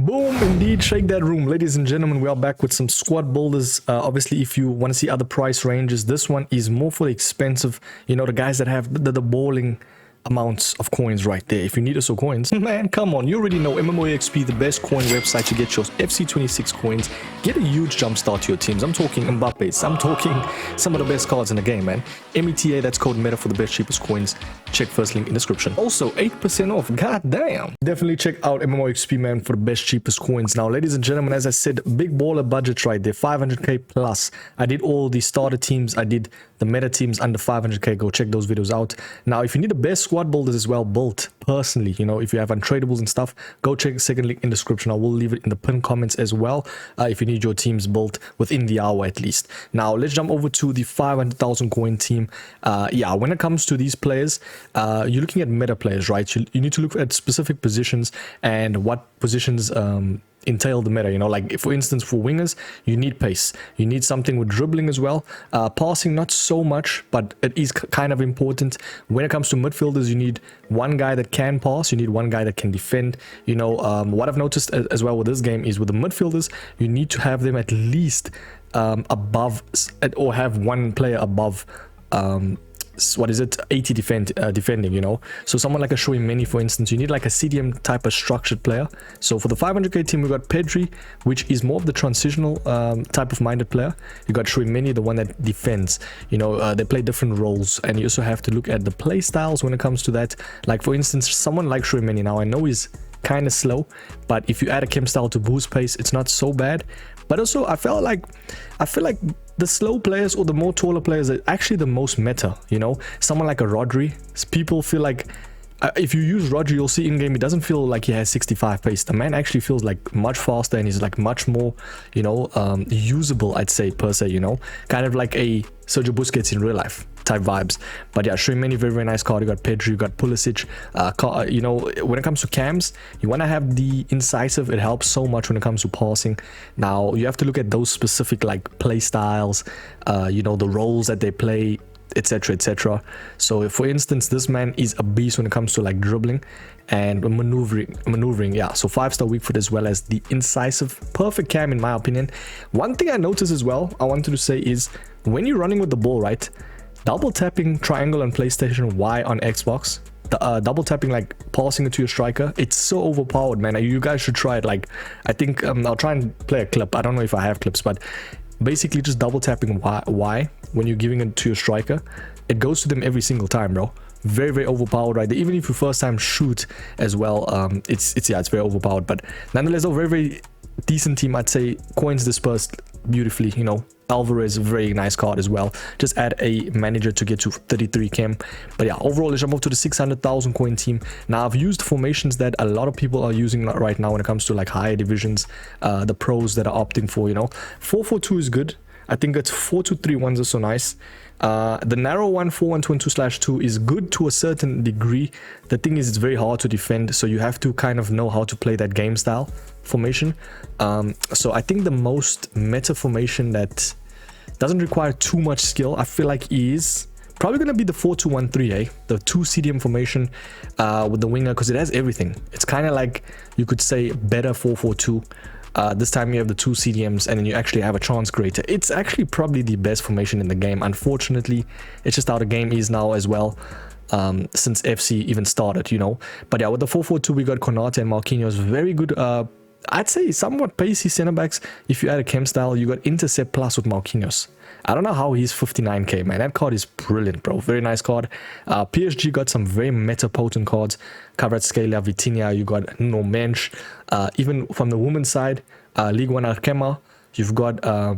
Boom, indeed, shake that room. Ladies and gentlemen, we are back with some squad builders. Obviously, if you want to see other price ranges, this one is more for the expensive, you know, the guys that have the balling amounts of coins right there. If you need us or coins, man, come on, you already know MMOEXP, the best coin website to get your FC26 coins. Get a huge jump start to your teams. I'm talking Mbappe's, I'm talking some of the best cards in the game, man. META, that's code META for the best cheapest coins. Check first link in description. Also 8% off, god damn. Definitely check out MMOEXP, man, for the best cheapest coins. Now, ladies and gentlemen, as I said, big baller budgets right there, 500k plus. I did all the starter teams, I did the meta teams under 500k. Go check those videos out. Now, if you need the best squad builders as well built personally, you know, if you have untradables and stuff, go check the second link in description. I will leave it in the pinned comments as well, if you need your teams built within the hour at least. Now let's jump over to the 500,000 coin team. Yeah, when it comes to these players, you're looking at meta players, right? You need to look at specific positions and what positions entail the meta, you know, like for instance, for wingers, you need pace, you need something with dribbling as well. Passing, not so much, but it is kind of important. When it comes to midfielders, you need one guy that can pass, you need one guy that can defend, you know. What I've noticed as well with this game is with the midfielders, you need to have them at least above, or have one player above what is it, 80 defending, you know. So someone like a Shoimeni, for instance, you need like a CDM type of structured player. So for the 500k team, we got Pedri, which is more of the transitional type of minded player. You got Shoimeni, the one that defends, you know. They play different roles, and you also have to look at the play styles when it comes to that. Like for instance, someone like Shoimeni, now I know he's kind of slow, but if you add a chem style to boost pace, it's not so bad. But also I feel like the slow players or the more taller players are actually the most meta, you know. Someone like a Rodri, people feel like if you use Rodri, you'll see in game he doesn't feel like he has 65 pace. The man actually feels like much faster, and he's like much more, you know, usable, I'd say, per se, you know, kind of like a Sergio Busquets in real life type vibes. But yeah, Shoimeni, very, very nice card. You got Pedri, you got Pulisic. You know, when it comes to cams, you want to have the incisive. It helps so much when it comes to passing. Now you have to look at those specific like play styles, you know, the roles that they play, etc, etc. So for instance, this man is a beast when it comes to like dribbling and maneuvering. Yeah, so 5-star weak foot as well as the incisive, perfect cam in my opinion. One thing I noticed as well, I wanted to say, is when you're running with the ball, right, double tapping triangle on PlayStation, Y on Xbox, double tapping, like passing it to your striker, it's so overpowered, man. You guys should try it. Like, I think I'll try and play a clip. I don't know if I have clips, but basically just double tapping Y when you're giving it to your striker, it goes to them every single time, bro. Very, very overpowered right there. Even if you first time shoot as well, it's very overpowered. But nonetheless, a very, very decent team, I'd say. Coins dispersed beautifully, you know. Alvarez, very nice card as well. Just add a manager to get to 33 chem. But yeah, overall, let's jump up to the 600,000 coin team. Now, I've used formations that a lot of people are using right now when it comes to like higher divisions, the pros that are opting for, you know. 4-4-2 is good. I think it's 4-2-3-1s are so nice. The narrow one, 4-1-2-2/2, is good to a certain degree. The thing is, it's very hard to defend, so you have to kind of know how to play that game style formation. So I think the most meta formation that doesn't require too much skill, I feel like, is probably going to be the 4-2-1-3, the 2 CDM formation with the winger, because it has everything. It's kind of like, you could say, better 4-4-2. This time you have the 2 CDMs, and then you actually have a chance creator. It's actually probably the best formation in the game. Unfortunately, it's just how the game is now as well, since FC even started, you know. But yeah, with the 4-4-2, we got Konate and Marquinhos. Very good, I'd say somewhat pacey center backs. If you add a chem style, you got intercept plus with Marquinhos. I don't know how he's 59k, man. That card is brilliant, bro. Very nice card. PSG got some very meta potent cards. Kvaratskhelia, Vitinha, you got Nuno Mensch. Even from the women's side, Ligue 1 Arkema, you've got, I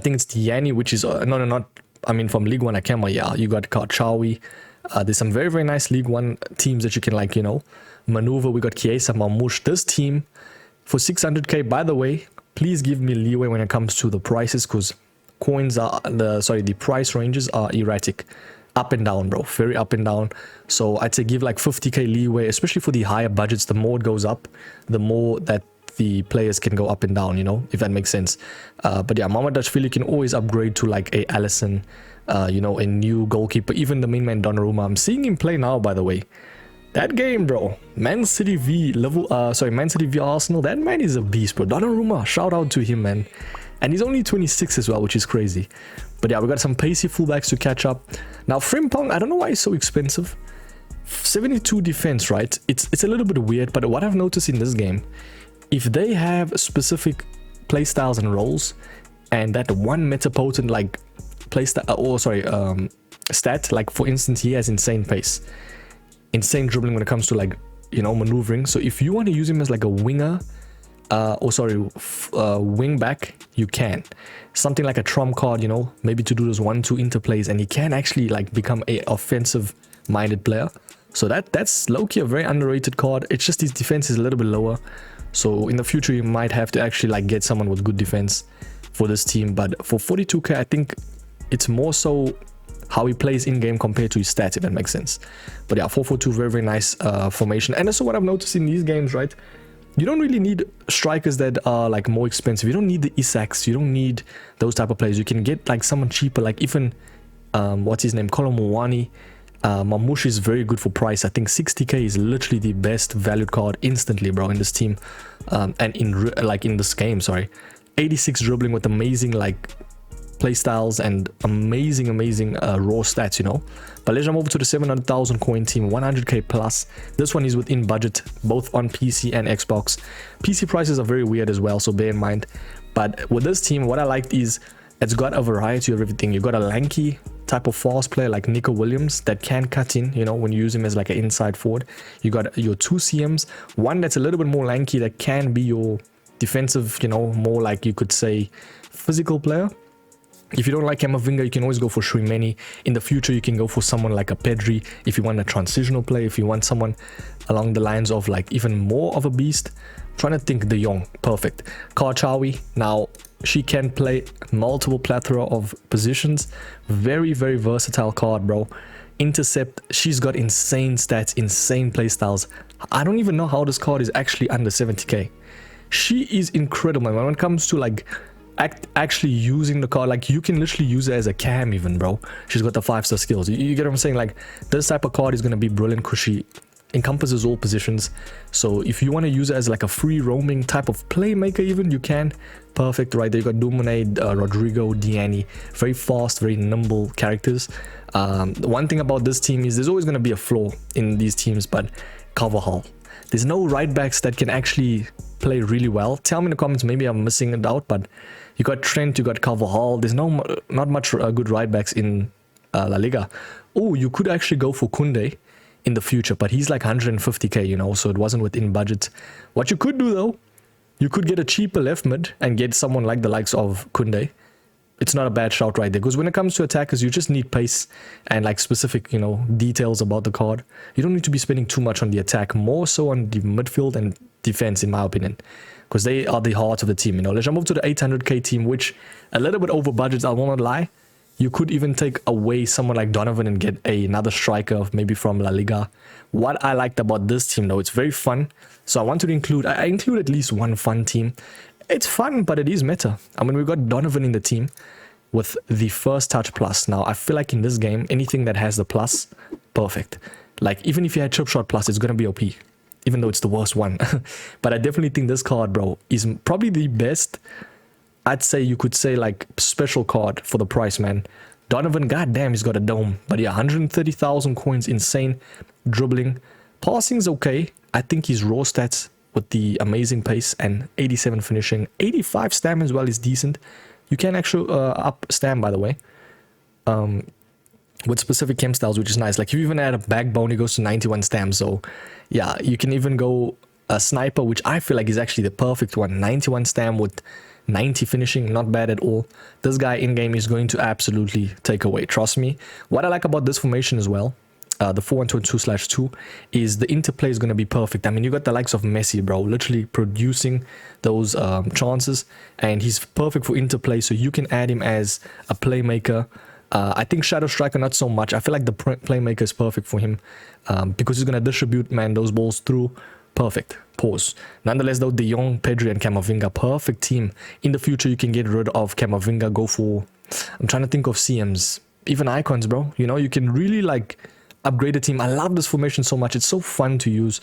think it's Tiani, which is, from Ligue 1 Arkema, yeah, you got Karchawi. There's some very, very nice League 1 teams that you can, like, you know, maneuver. We got Chiesa, Mamouche. This team, for 600k, by the way, please give me leeway when it comes to the prices, because the price ranges are erratic, up and down, bro. Very up and down. So I'd say give like 50k leeway, especially for the higher budgets. The more it goes up, the more that the players can go up and down, you know, if that makes sense. But yeah, Mamadashvili can always upgrade to like a Allison, you know, a new goalkeeper. Even the main man Donnarumma, I'm seeing him play now, by the way. That game, bro. Man City v Man City v Arsenal. That man is a beast, bro. Donnarumma, shout out to him, man. And he's only 26 as well, which is crazy. But yeah, we got some pacey fullbacks to catch up. Now, Frimpong, I don't know why he's so expensive. 72 defense, right? It's a little bit weird, but what I've noticed in this game, if they have specific playstyles and roles, and that one metapotent like playstyle, stat, like for instance, he has insane pace, insane dribbling when it comes to like, you know, maneuvering. So if you want to use him as like a winger, wing back, you can. Something like a trump card, you know, maybe to do those 1-2 interplays, and he can actually like become a offensive minded player. So that's low-key a very underrated card. It's just his defense is a little bit lower, so in the future you might have to actually like get someone with good defense for this team. But for 42k, I think it's more so how he plays in game compared to his stats, if that makes sense. But yeah, 4-4-2, very, very nice formation. And also what I've noticed in these games, right, you don't really need strikers that are like more expensive. You don't need the Isaks, you don't need those type of players. You can get like someone cheaper, like even what's his name, Kolomowani. Mamouche is very good for price. I think 60k is literally the best valued card instantly, bro, in this team. And in this game, sorry. 86 dribbling with amazing like playstyles and amazing raw stats, you know. But let's jump over to the 700,000 coin team, 100k plus. This one is within budget, both on PC and Xbox. PC prices are very weird as well, so bear in mind. But with this team, what I liked is it's got a variety of everything. You got a lanky type of fast player like Nico Williams that can cut in, you know, when you use him as like an inside forward. You got your 2 CMs, one that's a little bit more lanky that can be your defensive, you know, more like you could say physical player. If you don't like Camavinga, you can always go for Shrimeni. In the future, you can go for someone like a Pedri if you want a transitional play, if you want someone along the lines of like even more of a beast. I'm trying to think, De Jong, perfect. Karchawi, now she can play multiple plethora of positions. Very, very versatile card, bro. Intercept, she's got insane stats, insane playstyles. I don't even know how this card is actually under 70k. She is incredible, man. When it comes to like actually using the card, like you can literally use it as a cam even, bro. She's got the 5-star skills. You get what I'm saying? Like this type of card is going to be brilliant because she encompasses all positions. So if you want to use it as like a free roaming type of playmaker even, you can. Perfect. Right there you got Dumone, Rodrigo, Diani, very fast, very nimble characters. The one thing about this team is there's always going to be a flaw in these teams, but Carvajal, there's no right backs that can actually play really well. Tell me in the comments, maybe I'm missing it out, but you got Trent, you got Carvajal. There's not much good right backs in La Liga. Oh, you could actually go for Kunde in the future, but he's like 150k, you know, so it wasn't within budget. What you could do though, you could get a cheaper left mid and get someone like the likes of Kunde. It's not a bad shout right there, because when it comes to attackers, you just need pace and like specific, you know, details about the card. You don't need to be spending too much on the attack, more so on the midfield and defense, in my opinion, because they are the heart of the team, you know. Let's move to the 800k team, which a little bit over budget, I will not lie. You could even take away someone like Donovan and get another striker, maybe from La Liga. What I liked about this team, though, it's very fun. So I wanted to include, I include at least one fun team. It's fun, but it is meta. I mean, we've got Donovan in the team with the first touch plus. Now, I feel like in this game, anything that has the plus, perfect. Like, even if you had chip shot plus, it's going to be OP, even though it's the worst one. But I definitely think this card, bro, is probably the best. I'd say you could say like special card for the price, man. Donovan, goddamn, he's got a dome. But yeah, 130,000 coins, insane dribbling. Passing's okay. I think his raw stats with the amazing pace and 87 finishing. 85 stam as well is decent. You can actually up stam, by the way, with specific chem styles, which is nice. Like if you even add a backbone, it goes to 91 stam. So yeah, you can even go a sniper, which I feel like is actually the perfect one. 91 stam with 90 finishing, not bad at all. This guy in game is going to absolutely take away, trust me. What I like about this formation as well, the 4-1-2/2, is the interplay is going to be perfect. I mean, you got the likes of Messi, bro, literally producing those chances, and he's perfect for interplay, so you can add him as a playmaker. I think Shadow Striker not so much. I feel like the playmaker is perfect for him because he's going to distribute, man, those balls through. Perfect. Pause. Nonetheless, though, De Jong, Pedri, and Camavinga, perfect team. In the future, you can get rid of Camavinga, go for, I'm trying to think of CMs, even icons, bro. You know, you can really like upgraded team. I love this formation so much. It's so fun to use.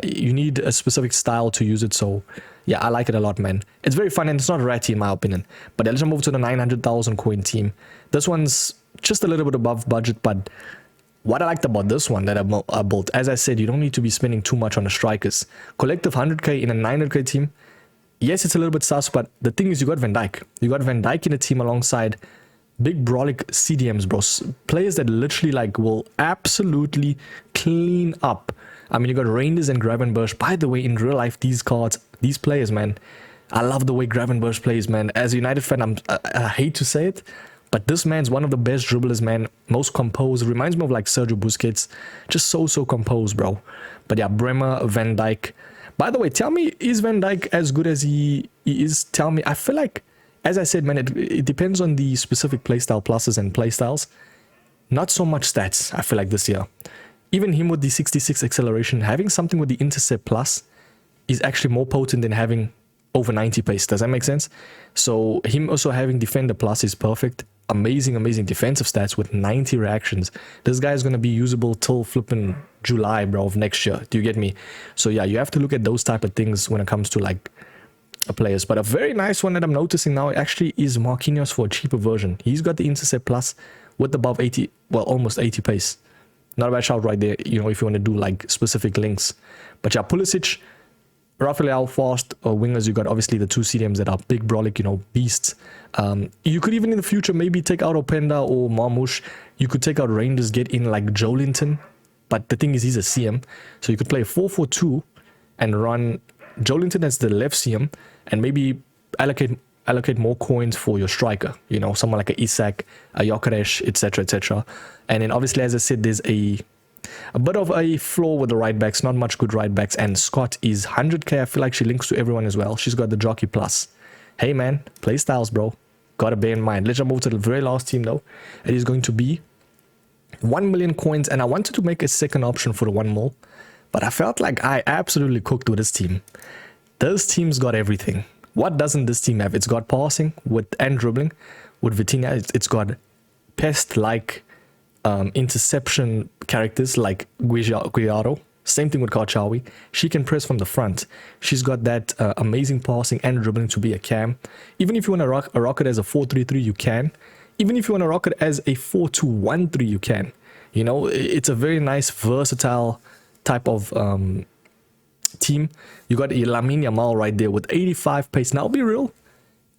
You need a specific style to use it. So yeah, I like it a lot, man. It's very fun and it's not ratty in my opinion. But let's move to the 900,000 coin team. This one's just a little bit above budget, but what I liked about this one that I built, as I said, you don't need to be spending too much on the strikers. Collective 100k in a 900k team. Yes, it's a little bit sus, but the thing is you got Van Dijk. You got Van Dijk in a team alongside big brolic CDMs, bro. Players that literally like will absolutely clean up. I mean, you got Reinders and Gravenberch. By the way, in real life, these cards, these players, man, I love the way Gravenberch plays, man. As a United fan, I hate to say it, but this man's one of the best dribblers, man. Most composed. Reminds me of like Sergio Busquets. Just so composed, bro. But yeah, Bremer, Van Dijk. By the way, tell me, is Van Dijk as good as he is? Tell me. I feel like, as I said, man, it depends on the specific playstyle pluses and playstyles. Not so much stats, I feel like, this year. Even him with the 66 acceleration, having something with the intercept plus is actually more potent than having over 90 pace. Does that make sense? So him also having defender plus is perfect. Amazing defensive stats with 90 reactions. This guy is going to be usable till flipping July, bro, of next year. Do you get me? So yeah, you have to look at those type of things when it comes to like players. But a very nice one that I'm noticing now actually is Marquinhos for a cheaper version. He's got the intercept plus with above 80, well, almost 80 pace. Not a bad shout right there, you know, if you want to do like specific links. But yeah, Pulisic, Rafael, fast wingers. You got obviously the two CDMs that are big brolic, you know, beasts. You could even in the future maybe take out Openda or Marmoush. You could take out Reinders, get in like Joelinton. But the thing is, he's a CM. So you could play 4-4-2 and run Joelinton as the left CM and maybe allocate more coins for your striker. You know, someone like a Isak, a Gyökeres, etc. And then obviously, as I said, there's a bit of a flaw with the right backs, not much good right backs, and Scott is 100k. I feel like she links to everyone as well. She's got the jockey plus. Hey man, play styles, bro. Gotta bear in mind. Let's move to the very last team though. It is going to be 1 million coins, and I wanted to make a second option for the 1 mil, but I felt like I absolutely cooked with this team. This team's got everything. What doesn't this team have? It's got passing and dribbling with Vitinha. It's got pest-like interception characters like Guiaro. Same thing with Karchawi. She can press from the front. She's got that amazing passing and dribbling to be a cam. Even if you want to rock it as a 4-3-3, you can. Even if you want to rock it as a 4-2-1-3, you can. You know, it's a very nice, versatile type of team. You got Lamine Yamal right there with 85 pace. Now, I'll be real.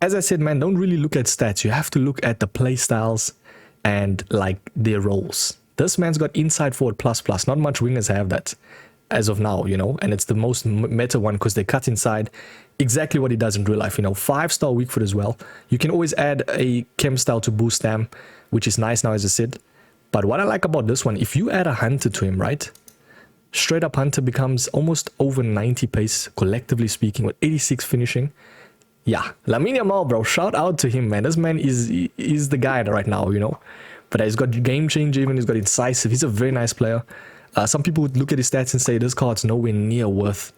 As I said, man, don't really look at stats. You have to look at the play styles and like their roles. This man's got inside forward plus. Not much wingers have that as of now, you know, and it's the most meta one because they cut inside. Exactly what he does in real life, you know. 5-star weak foot as well. You can always add a chem style to boost them, which is nice now, as I said. But what I like about this one, if you add a hunter to him, right? Straight up hunter becomes almost over 90 pace, collectively speaking, with 86 finishing. Yeah, Lamine Yamal, bro, shout out to him, man. This man is the guy right now, you know. But he's got game changer, even he's got incisive. He's a very nice player. Some people would look at his stats and say this card's nowhere near worth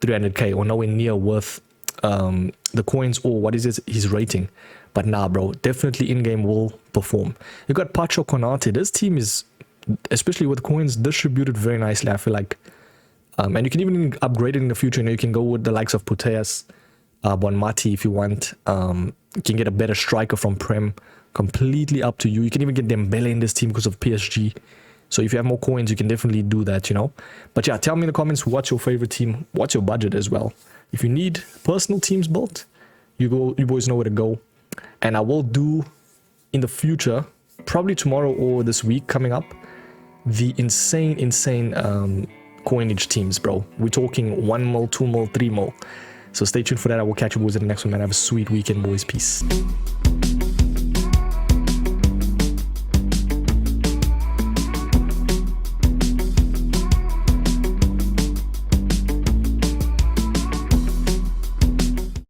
300k or nowhere near worth the coins or what is his rating. But nah, bro, definitely in-game will perform. You got Pacho Konate. This team is, especially with coins, distributed very nicely, I feel like. And you can even upgrade it in the future. You know, you can go with the likes of Puteas, Bonmati if you want. You can get a better striker from Prem. Completely up to you. You can even get Dembele in this team because of PSG. So if you have more coins, you can definitely do that, you know. But yeah, tell me in the comments what's your favorite team, what's your budget as well. If you need personal teams built, you boys know where to go. And I will do in the future, probably tomorrow or this week coming up, the insane coinage teams, bro. We're talking 1 mil, 2 mil, 3 mil. So stay tuned for that. I will catch you boys in the next one, man. Have a sweet weekend, boys. Peace.